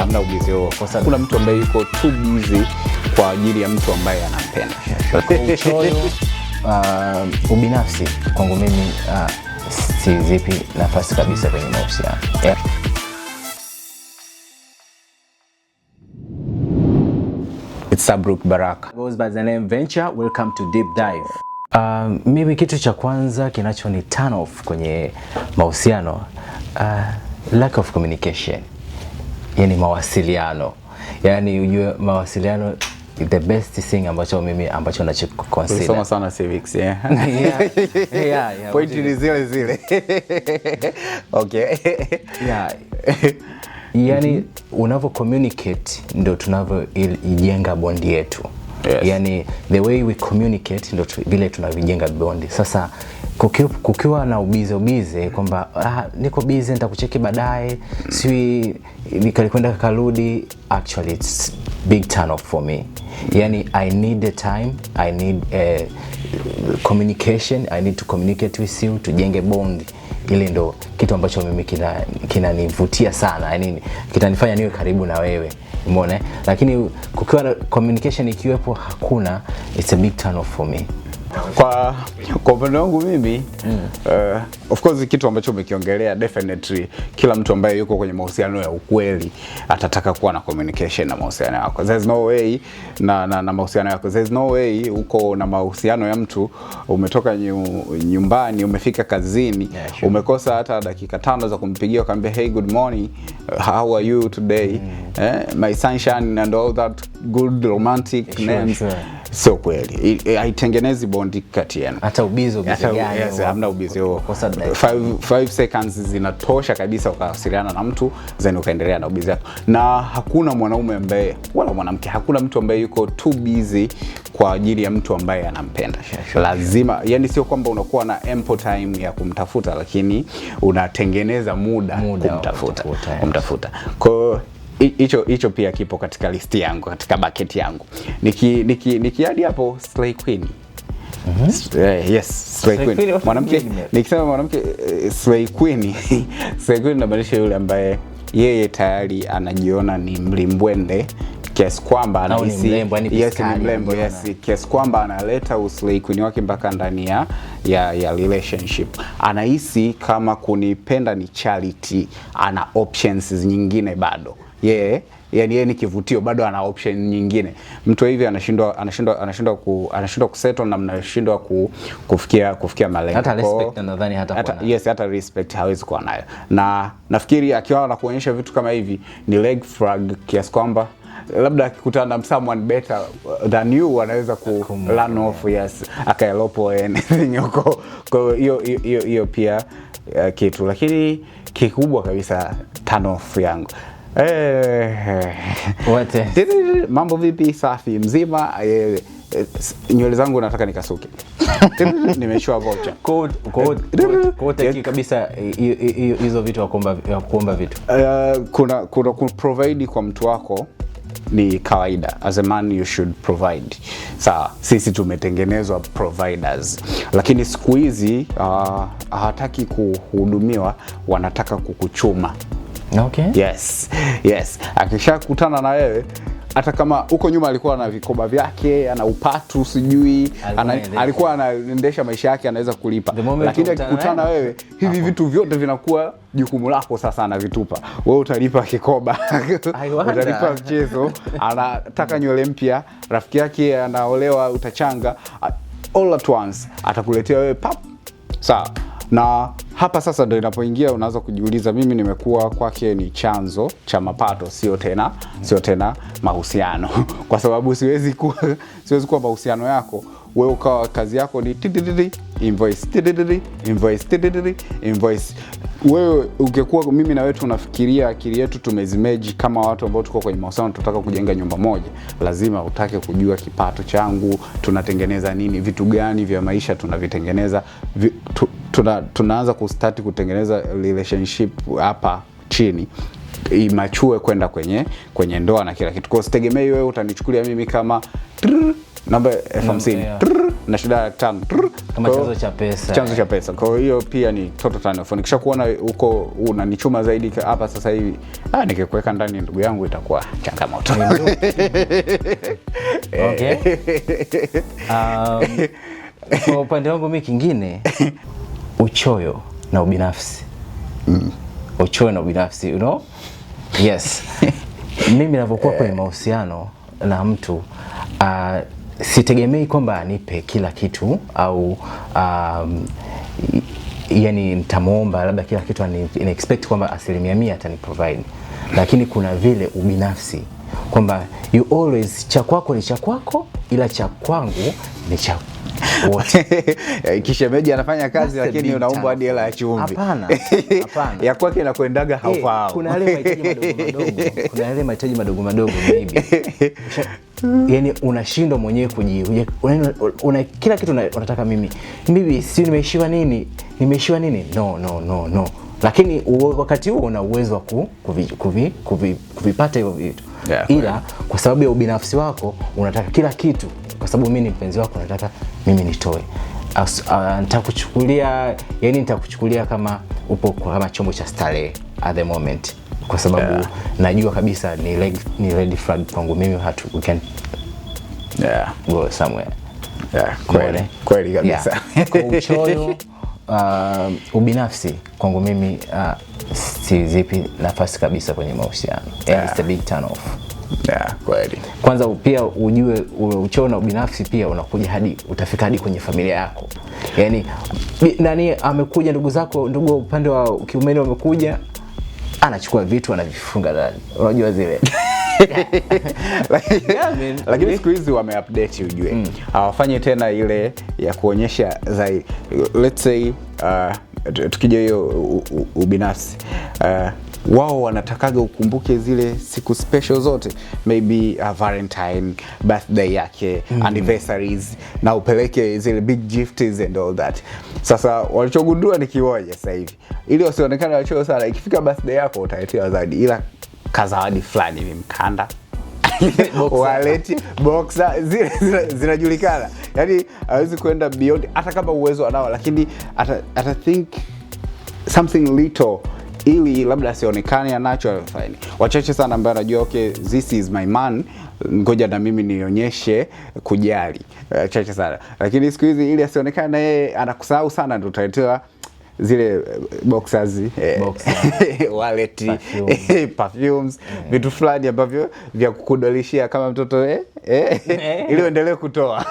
hamna ubizi huo. Kuna mtu ambaye yuko too busy kwa ajili ya mtu ambaye anampenda. Uchoyo, ubinafsi kwangu mimi si zipi nafasi kabisa kwenye mahusiano. It's Sabruk Baraka. Goes by the name Venture. Welcome to Deep Dive. Mimi kitu cha kwanza kinachoni turn off kwenye mahusiano, lack of communication. Yani mawasiliano. Yani ujue mawasiliano the best thing ambacho nachoconsider. Ulisoma sana civics, yeah. Yeah. Point ni zile. Okay. Yeah. Yani unavyo communicate ndo tunavyo ijenga bondi yetu. Yes. Yani the way we communicate ndo vile tunavijenga bondi. Sasa kukiwa na ubize kwamba niko busy nitakucheki baadaye, si nikalikwenda karudi, actually it's big turn off for me. Yani I need the time, I need communication, I need to communicate with you, tujenge bondi. Ile ndo kitu ambacho mimi kinanivutia sana, yani kitanifanya niwe karibu na wewe, umeona. Lakini kukiwa na communication ikiwepo hakuna, it's a big turn off for me. Kwa upande wangu mimi, of course kitu ambacho umekiongelea, definitely kila mtu ambaye yuko kwenye mahusiano ya ukweli atataka kuwa na communication na mahusiano yako. There's no way na mahusiano yako. There's no way uko na mahusiano ya mtu, umetoka nyumbani, umefika kazini, sure, umekosa hata dakika 5 za kumpigia ukamwambia hey, good morning, how are you today, my sunshine and all that good romantic names. Sure. Sio kweli. Haitengenezi bondi kati yenu. Hata ubizi gani? Yes, hamna ubizi huo. 5 seconds zinatosha kabisa ukawasiliana na mtu, then ukaendelea na ubizi wako. Na hakuna mwanaume ambaye wala mwanamke, hakuna mtu ambaye yuko too busy kwa ajili ya mtu ambaye anampenda. Lazima, yani sio kwamba unakuwa na ample time ya kumtafuta, lakini unatengeneza muda kumtafuta. Kwa hicho pia kipo katika listi yangu, katika bucket yangu. Nikiadi hapo Slay Queen. Yes, Slay Queen. Mwanamke, nikisema mwanamke Slay Queen, Slay Queen inamaanisha yule ambaye yeye tayari anajiona ni mlimbwende kiasi kwamba anahisi kiasi kwamba analeta uslay queen wake mpaka ndani ya relationship. Anahisi kama kunipenda ni charity, ana options nyingine bado. Yani yeye ni kivutio, bado ana option nyingine. Mtu hivi anashindwa kusettle na mnashindwa kufikia malengo. Hata respect nadhani hata respect hawezi kuwa nayo. Na nafikiri akiwa anakuonyesha vitu kama hivi ni leg flag kiasi kwamba labda akikutana na someone better than you anaweza run off, yes, akaelopo anything huko. Kwa hiyo pia kitu, lakini kikubwa kabisa turn off yangu. Mambo vipi? Safi mzima. Nywele zangu nataka nikasuke. Nimeshua voucher. Code kabisa hizo vitu wa kuomba vitu. Kuna provide kwa mtu wako ni kawaida. As a man you should provide. Sawa, sisi tumetengenezwa providers. Lakini siku hizi hawataki kuhudumiwa, wanataka kukuchuma. Okay. Yes. Akishakutana na wewe, hata kama huko nyuma alikuwa na vikoba vyake, ana upatu sijui, alikuwa anaendesha maisha yake, anaweza kulipa. Lakini akikutana wewe, hivi vitu vyote vinakuwa jukumu lako sasa, anavitupa. Wewe utalipa kikoba, utalipa mchezo, anataka nywele mpya, rafiki yake anaolewa, utachanga. All at once atakuletea wewe pap. Sawa. Na hapa sasa ndio inapoingia, unaanza kujiuliza, mimi nimekuwa kwake ni chanzo cha mapato, sio tena mahusiano. Kwa sababu siwezi kuwa mahusiano yako wewe ukawa kazi yako ni invoice. Wewe ungekuwa mimi na wewe tunafikiria akili yetu tumezimeji kama watu ambao tuko kwenye mahusiano, tunataka kujenga nyumba moja, lazima utake kujua kipato changu, tunatengeneza nini, vitu gani vya maisha tunavitengeneza. Tunaanza kustart kutengeneza relationship hapa chini, imachue kwenda kwenye ndoa na kila kitu. Kwa sitegemei wewe utanichukulia mimi kama namba 50 na shida 5 kama chanzo cha pesa. Chanzo cha pesa. Kwa hiyo pia ni total turn off. Nikisha kuona uko unanichuma zaidi hapa sasa hivi, nikikuweka ndani ndugu yangu itakuwa changamoto. Okay. Kwa upande wangu mimi kingine uchoyo na ubinafsi. Uchoyo na ubinafsi, you know? Yes. Mimi ninapokuwa kwenye mahusiano na mtu sitegemei kwamba anipe kila kitu au yani nitamuomba labda kila kitu ni expect kwamba 100% atani provide. Lakini kuna vile ubinafsi kwamba you always cha kwako ni cha kwako ila cha kwangu ni cha wote. Kishemeji anafanya kazi lakini unaomba hadi hela ya chumvi. Hapana. Ya kwake inakuendaga haufahamu. Kuna yale mahitaji madogo. Kuna yale mahitaji madogo maybe. Yani unashindwa mwenyewe una kila kitu unataka mimi si nimeishiwa nini? No. Lakini wakati huo una uwezo wa kuvipata hivyo vitu. Ila kwa sababu ya ubinafsi wako unataka kila kitu. Kwa sababu mimi ni mpenzi wako, nataka mimi nitoe. Nitakuchukulia kama upo kama chombo cha starehe at the moment. Kwa sababu najua kabisa ni red flag kwangu mimi, we can go somewhere. Kweli kabisa. Kwa uchoyo, ubinafsi kwangu mimi si zipi nafasi kabisa kwenye mahusiano. It's a big turn off. Kweli. Kwanza pia ujue uchoyo na ubinafsi pia unakuja utafika hadi kwenye familia yako. Yani nani amekuja, ndugu upande wa kiumeni wamekuja, anachukua vitu anavifunga ndani. Unajua zile. Lakini siku hizi wameupdate ujue. Hawafanye tena ile ya kuonyesha zaidi. Let's say tukija hiyo ubinafsi. Wao wanatakaga ukumbuke zile siku special zote, maybe Valentine, birthday yake, anniversaries, na upeleke zile big gifts and all that. Sasa walichogundua ni kimoja sasa hivi, ili wasionekane wachoyo sana, ikifika birthday yako utaletewa zawadi, ila kazawadi fulani hivi, mkanda wallet, boxer, zinajulikana. Yani hawezi kwenda beyond hata kama uwezo anao, lakini ata think something little ili labda asionekane anacho fine. Wachache sana ambao anajua okay, this is my man, ngoja na mimi nionyeshe kujali. Wachache sana. Lakini siku hizi ili asionekane yeye anakusahau sana, ndio utaletewa zile boxers, wallet, perfumes, vitu fulani ambavyo vya kukudolishia kama mtoto ili uendelee kutoa.